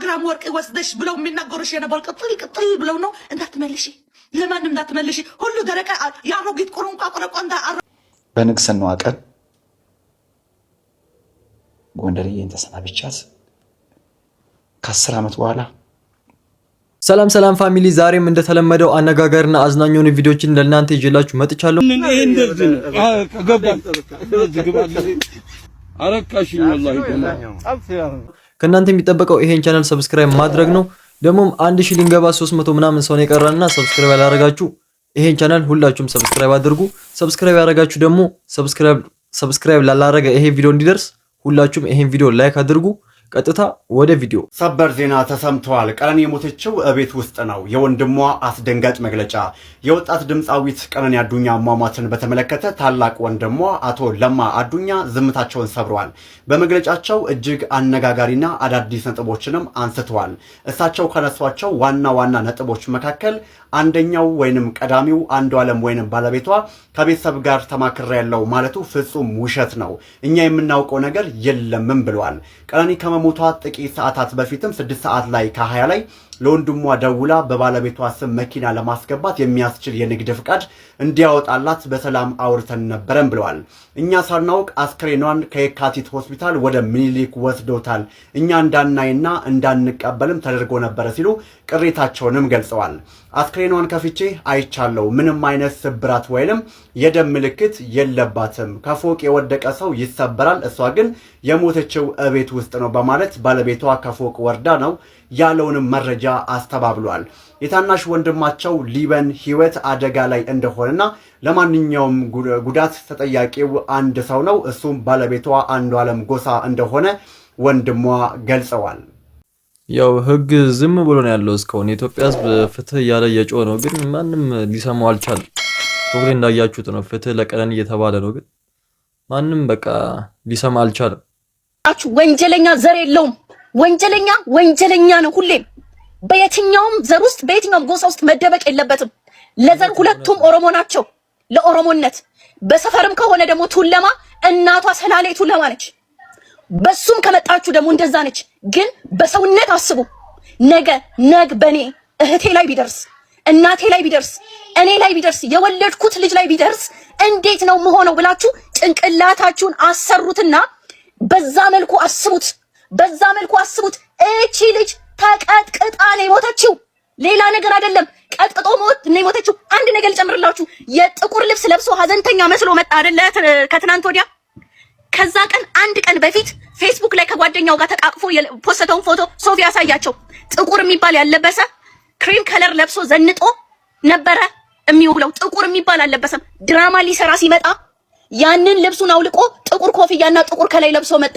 ግራም ወርቅ ወስደሽ ብለው የሚናገሩሽ የነበር ቅጥል ብለው ነው። እንዳትመልሺ፣ ለማንም እንዳትመልሺ። ሁሉ ደረቀ ያሮጊት ቁርንቋ ቆረቆንዳ በንግስናዋ ቀን ጎንደርዬን ተሰናብቻት ከ10 ዓመት በኋላ ሰላም ሰላም ፋሚሊ፣ ዛሬም እንደተለመደው አነጋጋሪና አዝናኝ የሆኑ ቪዲዮችን ለእናንተ ይዤላችሁ መጥቻለሁ። ከእናንተ የሚጠበቀው ይሄን ቻናል ሰብስክራይብ ማድረግ ነው። ደግሞም 1000 ሊንገባ 300 ምናምን ሰው ነው የቀረና ሰብስክራይብ ያላረጋችሁ ይሄን ቻናል ሁላችሁም ሰብስክራይብ አድርጉ። ሰብስክራይብ ያረጋችሁ ደግሞ ሰብስክራይብ ላላረገ ይሄ ቪዲዮ እንዲደርስ ሁላችሁም ይሄን ቪዲዮ ላይክ አድርጉ። ቀጥታ ወደ ቪዲዮ። ሰበር ዜና ተሰምቷል። ቀነኒ የሞተችው እቤት ውስጥ ነው። የወንድሟ አስደንጋጭ መግለጫ። የወጣት ድምፃዊት ቀነኒ አዱኛ አሟሟትን በተመለከተ ታላቅ ወንድሟ አቶ ለማ አዱኛ ዝምታቸውን ሰብረዋል። በመግለጫቸው እጅግ አነጋጋሪና አዳዲስ ነጥቦችንም አንስተዋል። እሳቸው ካነሷቸው ዋና ዋና ነጥቦች መካከል አንደኛው ወይንም ቀዳሚው አንዷለም ወይንም ባለቤቷ ከቤተሰብ ጋር ተማክረ ያለው ማለቱ ፍጹም ውሸት ነው፣ እኛ የምናውቀው ነገር የለምም ብለዋል። ቀነኒ ከመሞቷ ጥቂት ሰዓታት በፊትም 6 ሰዓት ላይ ከ20 ላይ ለወንድሟ ደውላ በባለቤቷ ስም መኪና ለማስገባት የሚያስችል የንግድ ፍቃድ እንዲያወጣላት በሰላም አውርተን ነበረን ብለዋል። እኛ ሳናውቅ አስክሬኗን ከየካቲት ሆስፒታል ወደ ሚኒሊክ ወስዶታል፣ እኛ እንዳናይና እንዳንቀበልም ተደርጎ ነበረ ሲሉ ቅሬታቸውንም ገልጸዋል። አስክሬኗን ከፍቼ አይቻለው፣ ምንም አይነት ስብራት ወይንም የደም ምልክት የለባትም፣ ከፎቅ የወደቀ ሰው ይሰበራል፣ እሷ ግን የሞተችው እቤት ውስጥ ነው በማለት ባለቤቷ ከፎቅ ወርዳ ነው ያለውንም መረጃ አስተባብሏል። የታናሽ ወንድማቸው ሊበን ህይወት አደጋ ላይ እንደሆነና ለማንኛውም ጉዳት ተጠያቂው አንድ ሰው ነው፣ እሱም ባለቤቷ አንዷለም ጎሳ እንደሆነ ወንድሟ ገልጸዋል። ያው ህግ ዝም ብሎ ነው ያለው እስካሁን። የኢትዮጵያ ህዝብ ፍትህ እያለ እየጮኸ ነው፣ ግን ማንም ሊሰማው አልቻለም። ቶሎ እንዳያችሁት ነው ፍትህ ለቀነኒ እየተባለ ነው፣ ግን ማንም በቃ ሊሰማ አልቻለም። ወንጀለኛ ዘር የለውም። ወንጀለኛ ነው። ሁሌም በየትኛውም ዘር ውስጥ በየትኛውም ጎሳ ውስጥ መደበቅ የለበትም። ለዘር ሁለቱም ኦሮሞ ናቸው፣ ለኦሮሞነት። በሰፈርም ከሆነ ደግሞ ቱለማ እናቷ ሰላሌ ቱለማ ነች። በሱም ከመጣችሁ ደግሞ እንደዛ ነች። ግን በሰውነት አስቡ። ነገ በኔ እህቴ ላይ ቢደርስ፣ እናቴ ላይ ቢደርስ፣ እኔ ላይ ቢደርስ፣ የወለድኩት ልጅ ላይ ቢደርስ እንዴት ነው መሆነው ብላችሁ ጭንቅላታችሁን አሰሩትና በዛ መልኩ አስቡት። እቺ ልጅ ተቀጥቅጣ ነው የሞተችው፣ ሌላ ነገር አይደለም። ቀጥቅጦ ሞት ነው የሞተችው። አንድ ነገር ልጨምርላችሁ። የጥቁር ልብስ ለብሶ ሀዘንተኛ መስሎ መጣ አይደለ? ከትናንት ወዲያ። ከዛ ቀን አንድ ቀን በፊት ፌስቡክ ላይ ከጓደኛው ጋር ተቃቅፎ የፖስተውን ፎቶ ሶፊ ያሳያቸው። ጥቁር የሚባል ያለበሰ ክሪም ከለር ለብሶ ዘንጦ ነበረ የሚውለው። ጥቁር የሚባል አልለበሰም። ድራማ ሊሰራ ሲመጣ ያንን ልብሱን አውልቆ ጥቁር ኮፍያና ጥቁር ከላይ ለብሶ መጣ።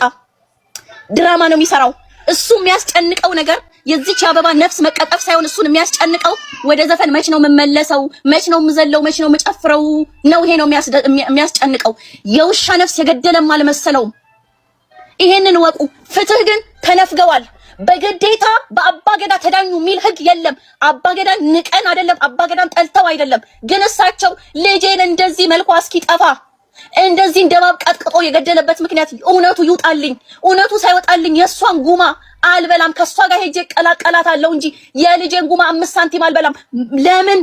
ድራማ ነው የሚሰራው። እሱ የሚያስጨንቀው ነገር የዚች አበባ ነፍስ መቀጠፍ ሳይሆን እሱን የሚያስጨንቀው ወደ ዘፈን መች ነው የምመለሰው፣ መች ነው የምዘለው፣ መች ነው የምጨፍረው ነው። ይሄ ነው የሚያስጨንቀው። የውሻ ነፍስ የገደለም አልመሰለውም። ይሄንን ወቁ። ፍትህ ግን ተነፍገዋል። በግዴታ በአባገዳ ተዳኙ የሚል ህግ የለም። አባገዳን ንቀን አይደለም፣ አባገዳን ጠልተው አይደለም። ግን እሳቸው ልጄን እንደዚህ መልኳ እስኪጠፋ እንደዚህ እንደባብ ቀጥቅጦ የገደለበት ምክንያት እውነቱ ይውጣልኝ። እውነቱ ሳይወጣልኝ የሷን ጉማ አልበላም፣ ከሷ ጋር ሄጄ ቀላቀላታለሁ እንጂ የልጄን ጉማ 5 ሳንቲም አልበላም።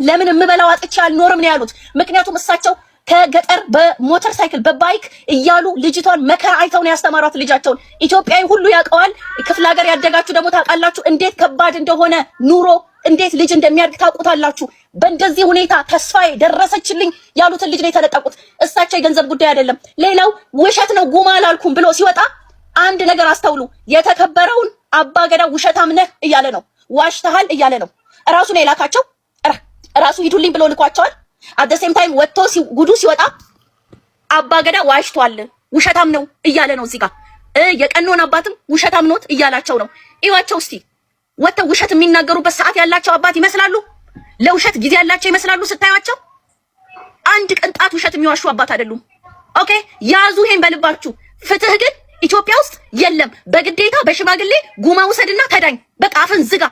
ለምን የምበላው አጥቼ አልኖርም ነው ያሉት። ምክንያቱም እሳቸው ከገጠር በሞተር ሳይክል በባይክ እያሉ ልጅቷን መከራ አይተው ነው ያስተማሯት ልጃቸውን። ኢትዮጵያዊ ሁሉ ያውቀዋል። ክፍለ ሀገር ያደጋችሁ ደግሞ ታውቃላችሁ እንዴት ከባድ እንደሆነ ኑሮ፣ እንዴት ልጅ እንደሚያድግ ታውቁታላችሁ። በእንደዚህ ሁኔታ ተስፋዬ ደረሰችልኝ ያሉትን ልጅ ነው የተለጠቁት። እሳቸው የገንዘብ ጉዳይ አይደለም። ሌላው ውሸት ነው ጉማ አላልኩም ብሎ ሲወጣ አንድ ነገር አስተውሉ። የተከበረውን አባገዳ ውሸታም ነህ እያለ ነው፣ ዋሽተሃል እያለ ነው። ራሱ ነው የላካቸው፣ ራሱ ሂዱልኝ ብሎ ልኳቸዋል። አት ዘ ሴም ታይም ወጥቶ ጉዱ ሲወጣ አባገዳ ዋሽቷል፣ ውሸታም ነው እያለ ነው። እዚህ ጋር የቀኖን አባትም ውሸታም ኖት እያላቸው ነው። ይዋቸው እስቲ ወጥተው ውሸት የሚናገሩበት ሰዓት ያላቸው አባት ይመስላሉ። ለውሸት ጊዜ ያላቸው ይመስላሉ ስታዩቸው። አንድ ቅንጣት ውሸት የሚዋሹ አባት አይደሉም። ኦኬ ያዙ ይሄን በልባችሁ። ፍትህ ግን ኢትዮጵያ ውስጥ የለም። በግዴታ በሽማግሌ ጉማ ውሰድና ተዳኝ። በቃ አፍን ዝጋ።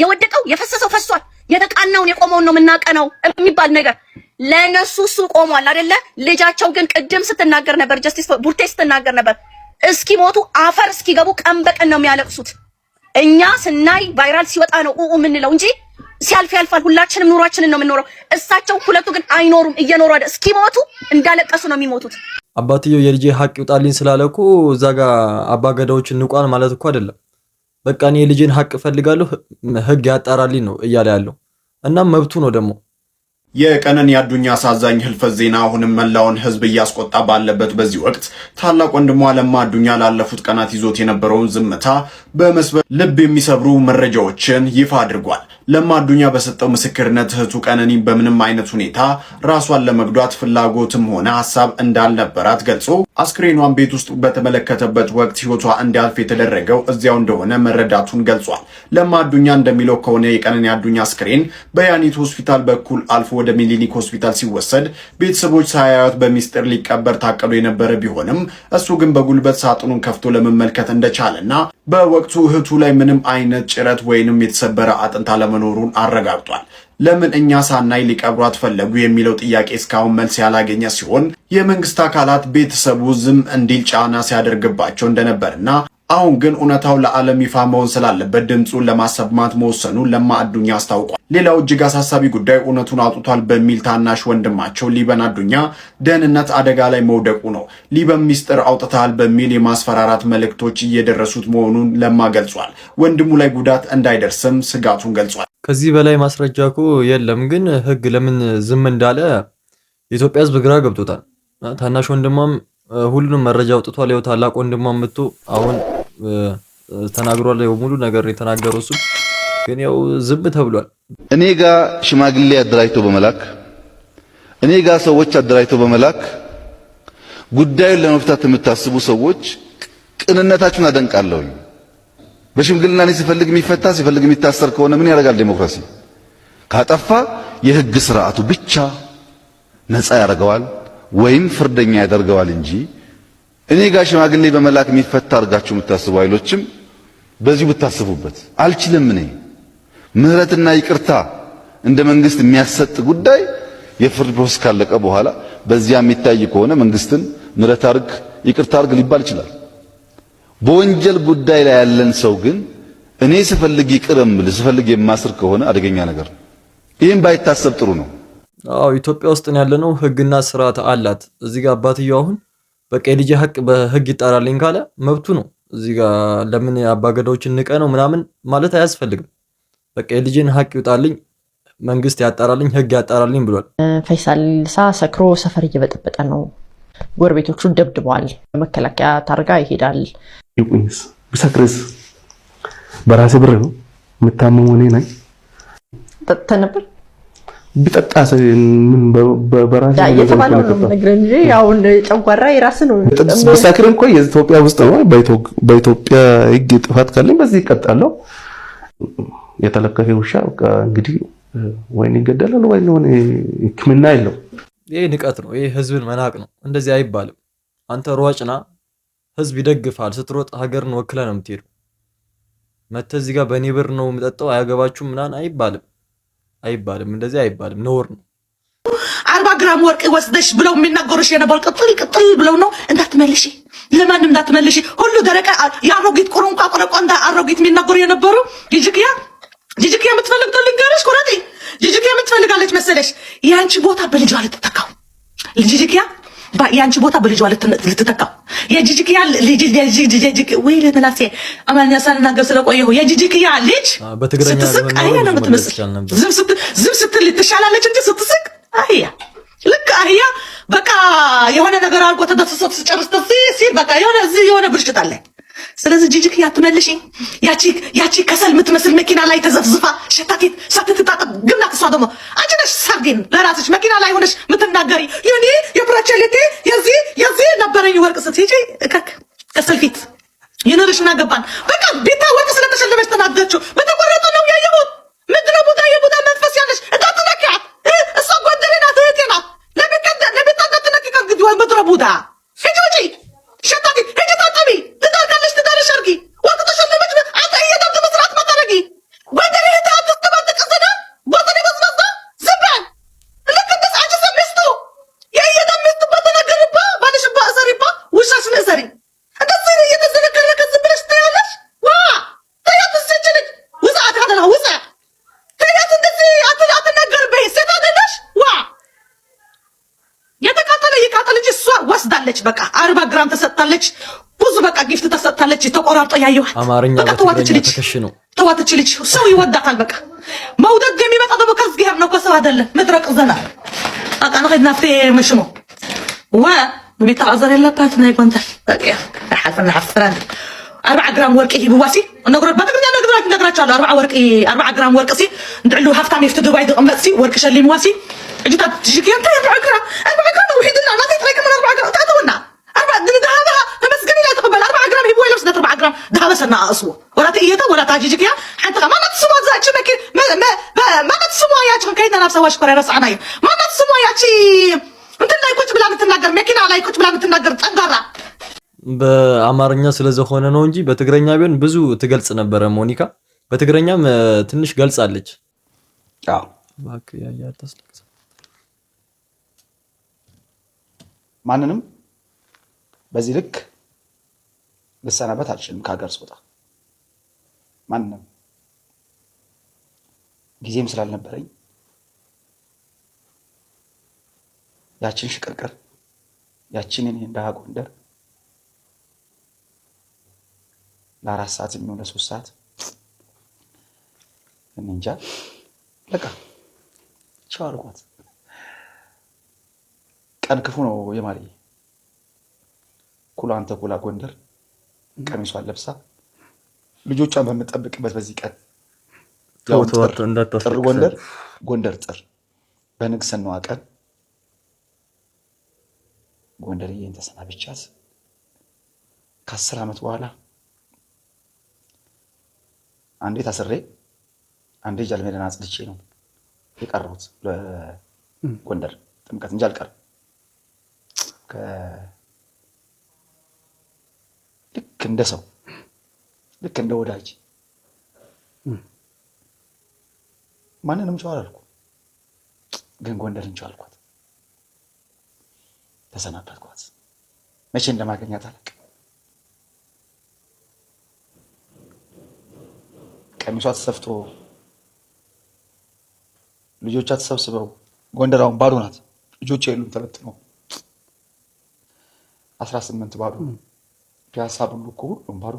የወደቀው የፈሰሰው ፈሷል፣ የተቃናውን የቆመውን ነው የምናቀነው የሚባል ነገር ለነሱ እሱ ቆሟል አይደለ? ልጃቸው ግን ቅድም ስትናገር ነበር፣ ጀስቲስ ቡርቴ ስትናገር ነበር። እስኪሞቱ አፈር እስኪገቡ ቀን በቀን ነው የሚያለቅሱት። እኛ ስናይ ቫይራል ሲወጣ ነው ምንለው እንጂ ሲያልፍ ያልፋል። ሁላችንም ኑሯችንን ነው የምንኖረው። እሳቸው ሁለቱ ግን አይኖሩም። እየኖሩ አይደል እስኪሞቱ እንዳለቀሱ ነው የሚሞቱት። አባትየው የልጄ ሀቅ ይውጣልኝ ስላለ እኮ እዛ ጋር አባገዳዎችን ንቋን ማለት እኮ አይደለም። በቃ እኔ የልጄን ሀቅ ፈልጋለሁ ህግ ያጣራልኝ ነው እያለ ያለው። እናም መብቱ ነው ደግሞ። የቀነኒ አዱኛ አሳዛኝ ህልፈት ዜና አሁንም መላውን ህዝብ እያስቆጣ ባለበት በዚህ ወቅት ታላቅ ወንድሟ ለማ አዱኛ ላለፉት ቀናት ይዞት የነበረውን ዝምታ በመስበር ልብ የሚሰብሩ መረጃዎችን ይፋ አድርጓል። ለማ አዱኛ በሰጠው ምስክርነት እህቱ ቀነኒ በምንም አይነት ሁኔታ ራሷን ለመጉዳት ፍላጎትም ሆነ ሐሳብ እንዳልነበራት ገልጾ አስክሬኗን ቤት ውስጥ በተመለከተበት ወቅት ህይወቷ እንዲያልፍ የተደረገው እዚያው እንደሆነ መረዳቱን ገልጿል። ለማ አዱኛ እንደሚለው ከሆነ የቀነኒ አዱኛ አስክሬን በያኒት ሆስፒታል በኩል አልፎ ወደ ሚሊኒክ ሆስፒታል ሲወሰድ ቤተሰቦች ሳያዩት በሚስጥር ሊቀበር ታቀዶ የነበረ ቢሆንም እሱ ግን በጉልበት ሳጥኑን ከፍቶ ለመመልከት እንደቻለና በወቅቱ እህቱ ላይ ምንም አይነት ጭረት ወይንም የተሰበረ አጥንት አለመኖሩን አረጋግጧል። ለምን እኛ ሳናይ ሊቀብሯት ፈለጉ የሚለው ጥያቄ እስካሁን መልስ ያላገኘ ሲሆን የመንግስት አካላት ቤተሰቡ ዝም እንዲል ጫና ሲያደርግባቸው እንደነበርና አሁን ግን እውነታው ለዓለም ይፋ መሆን ስላለበት ድምጹን ለማሰማት መወሰኑን ለማ አዱኛ አስታውቋል። ሌላው እጅግ አሳሳቢ ጉዳይ እውነቱን አውጥቷል በሚል ታናሽ ወንድማቸው ሊበን አዱኛ ደህንነት አደጋ ላይ መውደቁ ነው። ሊበን ሚስጥር አውጥተሃል በሚል የማስፈራራት መልእክቶች እየደረሱት መሆኑን ለማ ገልጿል። ወንድሙ ላይ ጉዳት እንዳይደርስም ስጋቱን ገልጿል። ከዚህ በላይ ማስረጃ እኮ የለም። ግን ህግ ለምን ዝም እንዳለ የኢትዮጵያ ህዝብ ግራ ገብቶታል። ታናሽ ወንድሟም ሁሉንም መረጃ አውጥቷል። ያው ታላቅ ወንድሟም መጥቶ አሁን ተናግሯል። ያው ሙሉ ነገር የተናገረው እሱ ግን ያው ዝም ተብሏል። እኔ ጋር ሽማግሌ አደራጅቶ በመላክ እኔ ጋር ሰዎች አደራጅቶ በመላክ ጉዳዩን ለመፍታት የምታስቡ ሰዎች ቅንነታችሁን አደንቃለሁ። በሽምግልና እኔ ሲፈልግ የሚፈታ ሲፈልግ የሚታሰር ከሆነ ምን ያደርጋል ዲሞክራሲ? ካጠፋ የህግ ስርዓቱ ብቻ ነፃ ያደርገዋል ወይም ፍርደኛ ያደርገዋል እንጂ እኔ ጋር ሽማግሌ በመላክ የሚፈታ አድርጋችሁ የምታስቡ ኃይሎችም በዚሁ ብታስቡበት አልችልም። እኔ ምህረትና ይቅርታ እንደ መንግስት የሚያሰጥ ጉዳይ የፍርድ ፕሮሰስ ካለቀ በኋላ በዚያ የሚታይ ከሆነ መንግስትን ምህረት አድርግ ይቅርታ አድርግ ሊባል ይችላል። በወንጀል ጉዳይ ላይ ያለን ሰው ግን እኔ ስፈልግ ይቅርም ስፈልግ የማስር ከሆነ አደገኛ ነገር ነው። ይህም ባይታሰብ ጥሩ ነው። አዎ ኢትዮጵያ ውስጥ ነው ያለነው። ህግና ስርዓት አላት። እዚህ ጋር አባትየው አሁን በቃ የልጅ ሀቅ በህግ ይጣራልኝ ካለ መብቱ ነው። እዚህ ጋር ለምን አባገዳዎችን ንቀ ነው ምናምን ማለት አያስፈልግም። በቃ የልጅን ሀቅ ይውጣልኝ፣ መንግስት ያጣራልኝ፣ ህግ ያጣራልኝ ብሏል። ፈይሳል ሰክሮ ሰፈር እየበጠበጠ ነው። ጎረቤቶቹን ደብድበዋል። መከላከያ ታርጋ ይሄዳል። ይቁኝስ ብሰክርስ በራሴ ብር ነው የምታመመው እኔ ነኝ። ጠጥተህ ነበር? ቢጠጣስ ምን በራሴ የተባለው ነው ነገር እንጂ አሁን ጨጓራ የራስ ነው። ብሰክርም እኮ የኢትዮጵያ ውስጥ ነው። በኢትዮጵያ ህግ ጥፋት ካለኝ በዚህ ይቀጣለሁ። የተለከፈ ውሻ በቃ እንግዲህ ወይን ይገደላል ወይ ነው ህክምና የለው። ይሄ ንቀት ነው። ይሄ ህዝብን መናቅ ነው። እንደዚህ አይባልም። አንተ ሯጭና ህዝብ ይደግፋል። ስትሮጥ ሀገርን ወክለ ነው የምትሄደው። መተህ እዚህ ጋር በኔ ብር ነው የምጠጣው አያገባችሁም ምናምን አይባልም። እንደዚህ አይባልም። ነውር ነው። 40 ግራም ወርቅ ወስደሽ ብለው የሚናገሩሽ የነበር ቅጥል ብለው ነው። እንዳትመልሺ፣ ለማንም እንዳትመልሺ። ሁሉ ደረቀ ያሮጊት ቁርንቋ ቆረቆንዳ አሮጊት የሚናገሩ የነበሩ ጂጂኪያ የምትፈልግ ልንገርሽ፣ ኩራቴ ጂጂኪያ የምትፈልጋለች መሰለሽ? ያንቺ ቦታ በልጇ ልትተካው። ጂጂኪያ ያንቺ ቦታ በልጇ ልትተካው። የጂጂኪያ ልጅ ወይ ለምላሴ አማርኛ ሳልናገር ስለቆየሁ የጂጂኪያ ልጅ ስትስቅ አህያ ነው የምትመስል። ዝም ስትል ትሻላለች እንጂ ስትስቅ አህያ፣ ልክ አህያ በቃ የሆነ ነገር አልቆ ተደስሶ ሲጨርስ ሲል በቃ የሆነ ብልሽት አለ። ስለዚህ ጂጂኪያ አትመልሺ። ያቺ ከሰል የምትመስል መኪና ላይ ተዘፍዝፋ ሸታቲት ሳትታጠብ ግናት። እሷ ደግሞ አንቺ ነሽ ሰርጌን ለራስሽ መኪና ላይ ሆነሽ የምትናገሪ የኔ የፕሮቸሌቴ የዚህ ነበረኝ ወርቅ ስትሄጂ ከሰል ፊት ይኖርሽና ገባን። በቃ ቢታወቅ ስለተሸለመች ተናገረችው። በተቆረጠ ነው ያየሁት። ምድረ ቡዳ የቡዳ መንፈስ ያለሽ እንዳትነኪያት። እሷ ጓደኛ ናት፣ እህቴ ናት። ለቤታገት ነኪ ከእንግዲህ ወይ ምድረ ቡዳ ሂጂ ውጪ ሸታቲት ሂጂ ታጠቢ። ትዳርካለሽ ትዳርሽ አድርጊ። ወርቅ ተሸለመች አንተ እየደብት መስራት መጠረጊ ጓደኛ እህቴ አትስተባጠቅስና ቦተኔ በዝበዛ ዝባን ልክ እንደስ አንቺ ሰሚስቱ የእየደም ሚስቱ በተነገርባ ባልሽባ እሰሪባ ውሻሽን እሰሪ። እንደዚህ እየተዘነከረከ ዝም ብለሽ ታያለሽ። ዋ ታያት ተሰጥታለች። በቃ 40 ግራም ተሰጥታለች። ብዙ በቃ ጊፍት ተሰጥታለች። ተቆራርጦ ያየዋት አማርኛ በትግርኛ ተከሽነው ተዋትች ልጅ ሰው ይወዳታል። በቃ መውደድ የሚመጣ ደግሞ ከእግዚአብሔር ነው ከሰው አይደለም። መድረቅ ዘና በቃ ነው ከናፍቴ ምሽሞ بيتعذر يلا بات ناي كونتر حفرنا حفران 4 جرام ورق بواسي نقول بتقدر نقدر 4 جرام ورق سي ندعلو هافتام يفتدو بايد قمصي ورق شلي مواسي اجي تجيك انت 4 جرام وحيدنا ما تترك من 4 جرام تعطونا 4 هذا تمسكني لا تقبل 4 جرام هي لبس 4 جرام ده بس انا اصو ولا تيتا ولا تاجيك يا حتى ما تسمع زاك مك ما تسمع يا كيدا نفسها واش كره راسنا ما تسمع يا انت لا كنت بلا متناገር መኪና ላይ ቁጭ ብላ መتناገር ጠንጋራ በአማርኛ ስለዘሆነ ነው እንጂ በትግረኛ ቢሆን ብዙ ትገልጽ ነበር። ሞኒካ በትግረኛም ትንሽ ገልጻለች። አዎ ባክ ያ ተስለክሰ ማንንም በዚህ ልክ ልሰናበት አልችልም። ከሀገር ስወጣ ማንንም ጊዜም ስላልነበረኝ ያችን ሽቅርቅር ያችን እኔ እንደ ጎንደር ለ4 ሰዓት የሚሆን ለ3 ሰዓት እንጃ ለካ ቻልኳት። ቀን ክፉ ነው የማሪ ኩላንተ ኩላ ጎንደር ቀሚሷን ለብሳ ልጆቿን በመጠበቅበት በዚህ ቀን ተውተዋት እንዳታስጠር ጎንደር ጥር በንግስናዋ ቀን ጎንደርዬን ተሰናብቻት ከ10 ዓመት በኋላ አንዴ ታስሬ አንዴ ጃልሜዳን አጽድቼ ነው የቀረሁት ለጎንደር ጥምቀት እንጂ አልቀርም። ልክ እንደ ሰው ልክ እንደ ወዳጅ ማንንም ቻው አላልኩ፣ ግን ጎንደርን ቻው አልኳት። ተሰናበትኳት። መቼ እንደማገኛት አላውቅም። ቀሚሷ ተሰፍቶ ልጆቿ ተሰብስበው ጎንደራውን ባዶ ናት። ልጆቿ የሉም ተበትነው 18 ባዶ ፒያሳ ብሉ እኮ ሁሉም ባዶ።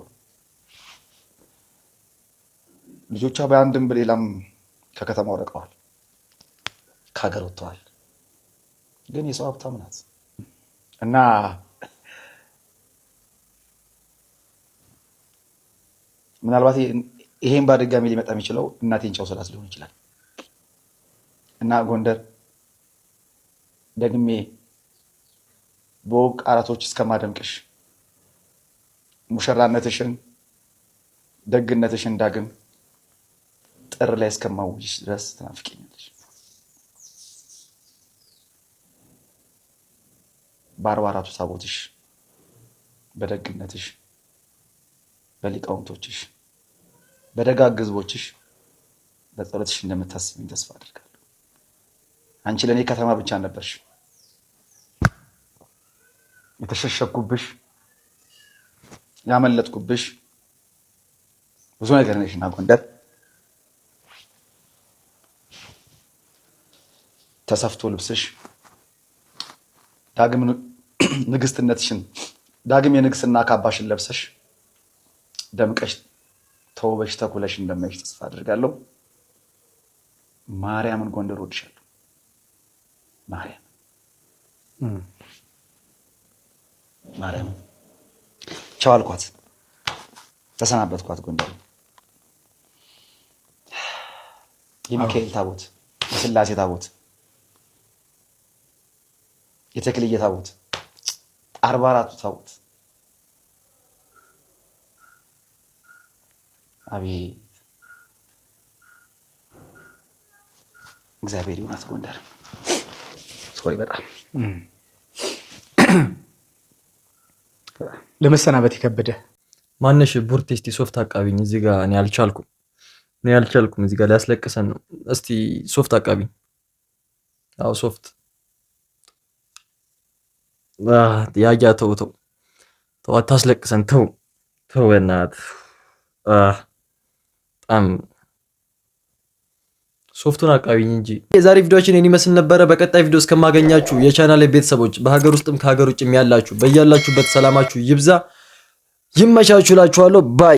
ልጆቿ በአንድም በሌላም ከከተማው ርቀዋል፣ ከሀገር ወጥተዋል። ግን የሰው ሀብታም ናት እና ምናልባት ይሄን በድጋሚ ሊመጣ የሚችለው እናቴን ቻው ስላት ሊሆን ይችላል። እና ጎንደር ደግሜ በወግ ቃላቶች እስከማደምቅሽ ሙሽራነትሽን ደግነትሽን ዳግም ጥር ላይ እስከማውጅሽ ድረስ ትናፍቀኛለሽ። በ44ቱ ታቦትሽ በደግነትሽ በሊቃውንቶችሽ በደጋግ ሕዝቦችሽ በጸሎትሽ እንደምታስቢኝ ተስፋ አድርጋለሁ። አንቺ ለኔ ከተማ ብቻ ነበርሽ፣ የተሸሸኩብሽ ያመለጥኩብሽ ብዙ ነገር ነሽና ጎንደር ተሰፍቶ ልብስሽ ዳግም ንግስትነትሽን ዳግም የንግስና ካባሽን ለብሰሽ ደምቀሽ ተውበሽ ተኩለሽ እንደማይሽ ተስፋ አድርጋለሁ። ማርያምን ጎንደር ወድሻለሁ። ማርያም ቻው አልኳት፣ ተሰናበትኳት። ጎንደር የሚካኤል ታቦት፣ የስላሴ ታቦት፣ የተክልየ ታቦት፣ 44ቱ ታቦት አቤት እግዚአብሔር ይመስገን። ጎንደር ሶሪ በጣም ለመሰናበት የከበደ ማነሽ ቡርቴስቲ ሶፍት አቃቢኝ እዚህ ጋር እኔ አልቻልኩም። እዚህ ጋር ሊያስለቅሰን ነው። እስቲ ሶፍት አቃቢኝ። አው ሶፍት ያያ ተው አታስለቅሰን። ተው በእናትህ በጣም ሶፍቱን አቃቢኝ እንጂ። የዛሬ ቪዲዮአችን የኔ መስል ነበረ። በቀጣይ ቪዲዮ እስከማገኛችሁ የቻናሌ ቤተሰቦች በሀገር ውስጥም ከሀገር ውጭም ያላችሁ በያላችሁበት ሰላማችሁ ይብዛ፣ ይመቻችሁላችኋለሁ። ባይ